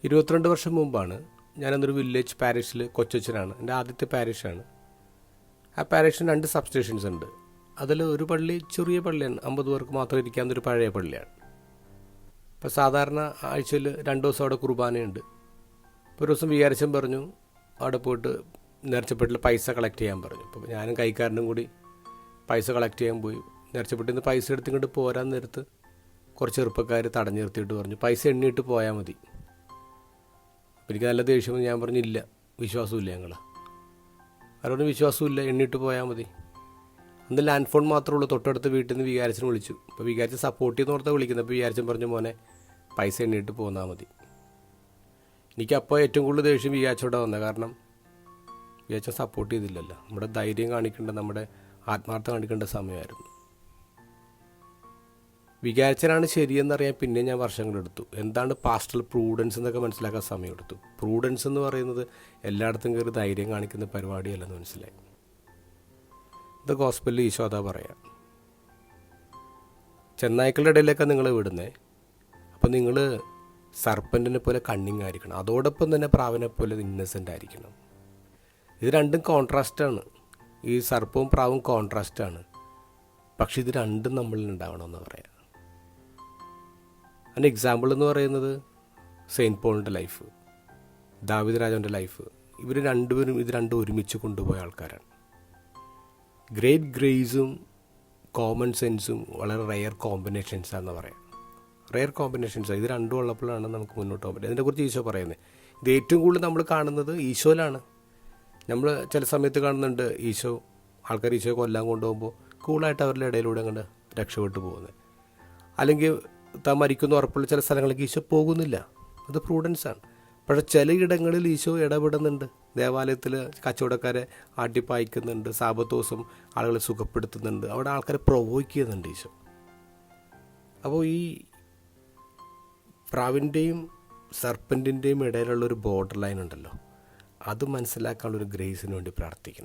22 വർഷം മുമ്പാണ് ഞാനന്നൊരു വില്ലേജ് പാരിഷിൽ കൊച്ചച്ഛനാണ്. എൻ്റെ ആദ്യത്തെ പാരിഷാണ്. ആ പാരിഷിന് 2 സബ്സ്റ്റേഷൻസ് ഉണ്ട്. അതിൽ ഒരു പള്ളി ചെറിയ പള്ളിയാണ്, 50 പേർക്ക് മാത്രം ഇരിക്കാവുന്നൊരു പഴയ പള്ളിയാണ്. അപ്പോൾ സാധാരണ ആഴ്ചയിൽ 2 ദിവസം അവിടെ കുർബാനയുണ്ട്. ഇപ്പോൾ ഒരു ദിവസം വികാരിച്ചൻ പറഞ്ഞു അവിടെ പോയിട്ട് നേർച്ചപ്പെട്ടിൽ പൈസ കളക്ട് ചെയ്യാൻ പറഞ്ഞു. അപ്പോൾ ഞാനും കൈക്കാരനും കൂടി പൈസ കളക്ട് ചെയ്യാൻ പോയി. നേർച്ചപ്പെട്ടിൽ നിന്ന് പൈസ എടുത്ത് ഇങ്ങോട്ട് പോരാൻ നേരത്ത് കുറച്ച് ചെറുപ്പക്കാർ തടഞ്ഞു നിർത്തിയിട്ട് പറഞ്ഞു പൈസ എണ്ണിയിട്ട് പോയാൽ മതി. എനിക്ക് നല്ല ദേഷ്യം. ഞാൻ പറഞ്ഞില്ല, വിശ്വാസമില്ല. അവരോട് വിശ്വാസമില്ല, എണ്ണിയിട്ട് പോയാൽ മതി. അന്ന് ലാൻഡ് ഫോൺ മാത്രമേ ഉള്ളൂ. തൊട്ടടുത്ത വീട്ടിൽ നിന്ന് വികാരിച്ചിന് വിളിച്ചു. അപ്പോൾ വികാരിച്ച് സപ്പോർട്ട് ചെയ്യുന്ന ഓർത്താൽ വിളിക്കുന്നത്. അപ്പോൾ വികാരിച്ചൻ പറഞ്ഞു മോനെ പൈസ എണ്ണിയിട്ട് പോന്നാൽ മതി. എനിക്കപ്പോൾ ഏറ്റവും കൂടുതൽ ദേഷ്യം വികാരിച്ചോടെ വന്നത്. കാരണം വികാരിച്ചൻ സപ്പോർട്ട് ചെയ്തില്ലല്ലോ. നമ്മുടെ ധൈര്യം കാണിക്കേണ്ട, നമ്മുടെ ആത്മാർത്ഥം കാണിക്കേണ്ട സമയമായിരുന്നു. വികാരിച്ചനാണ് ശരിയെന്നറിയാൻ പിന്നെ ഞാൻ വർഷങ്ങളെടുത്തു. എന്താണ് പാസ്റ്റൽ പ്രൂഡൻസ് എന്നൊക്കെ മനസ്സിലാക്കാൻ സമയമെടുത്തു. പ്രൂഡൻസ് എന്ന് പറയുന്നത് എല്ലായിടത്തും കയറി ധൈര്യം കാണിക്കുന്ന പരിപാടിയല്ലെന്ന് മനസ്സിലായി. ഇത് ഗോസ്പലിൽ ഈശോ അതാ പറയാം. ചെന്നായ്ക്കളുടെ ഇടയിലേക്കാണ് നിങ്ങളെ വിടുന്നത്. അപ്പോൾ നിങ്ങൾ സർപ്പൻറ്റിനെ പോലെ കണ്ണിങ് ആയിരിക്കണം, അതോടൊപ്പം തന്നെ പ്രാവിനെ പോലെ ഇന്നസെൻ്റ് ആയിരിക്കണം. ഇത് രണ്ടും കോൺട്രാസ്റ്റാണ്. ഈ സർപ്പവും പ്രാവും കോൺട്രാസ്റ്റാണ്. പക്ഷെ ഇത് രണ്ടും നമ്മളിൽ ഉണ്ടാവണമെന്ന് പറയാം. അതിൻ്റെ എക്സാമ്പിൾ എന്ന് പറയുന്നത് സെയിൻറ്റ് പോളിൻ്റെ ലൈഫ്, ദാവീദ് രാജാവിൻ്റെ ലൈഫ്. ഇവർ രണ്ടുപേരും ഇത് രണ്ടും ഒരുമിച്ച് കൊണ്ടുപോയ ആൾക്കാരാണ്. ഗ്രേറ്റ് ഗ്രേസും കോമൺ സെൻസും വളരെ റെയർ കോമ്പിനേഷൻസാണെന്ന് പറയാം. റെയർ കോമ്പിനേഷൻസാണ്. ഇത് രണ്ടും ഉള്ളപ്പോഴാണ് നമുക്ക് മുന്നോട്ട് പോകാൻ പറ്റും. ഇതിനെക്കുറിച്ച് ഈശോ പറയുന്നത്. ഇത് ഏറ്റവും കൂടുതൽ നമ്മൾ കാണുന്നത് ഈശോയിലാണ്. നമ്മൾ ചില സമയത്ത് കാണുന്നുണ്ട് ആൾക്കാർ ഈശോയെ കൊല്ലാൻ കൊണ്ടുപോകുമ്പോൾ കൂളായിട്ട് അവരുടെ ഇടയിലൂടെ അങ്ങോട്ട് രക്ഷപ്പെട്ടു പോകുന്നത്. അല്ലെങ്കിൽ താൻ മരിക്കുന്ന ഉറപ്പുള്ള ചില സ്ഥലങ്ങളിലേക്ക് ഈശോ പോകുന്നില്ല. അത് പ്രൂഡൻസാണ്. പക്ഷേ ചിലയിടങ്ങളിൽ ഈശോ ഇടപെടുന്നുണ്ട്. ദേവാലയത്തിൽ കച്ചവടക്കാരെ ആട്ടിപ്പായിക്കുന്നുണ്ട്. സാബത്ത് ദിവസം ആളുകളെ സുഖപ്പെടുത്തുന്നുണ്ട്. അവിടെ ആൾക്കാരെ പ്രൊവോയ്ക്ക് ചെയ്യുന്നുണ്ട് ഈശോ. അപ്പോൾ ഈ പ്രാവിൻ്റെയും സർപ്പൻറ്റിൻ്റെയും ഇടയിലുള്ളൊരു ബോർഡർ ലൈൻ ഉണ്ടല്ലോ, അത് മനസ്സിലാക്കാനുള്ളൊരു ഗ്രേസിന് വേണ്ടി പ്രാർത്ഥിക്കണം.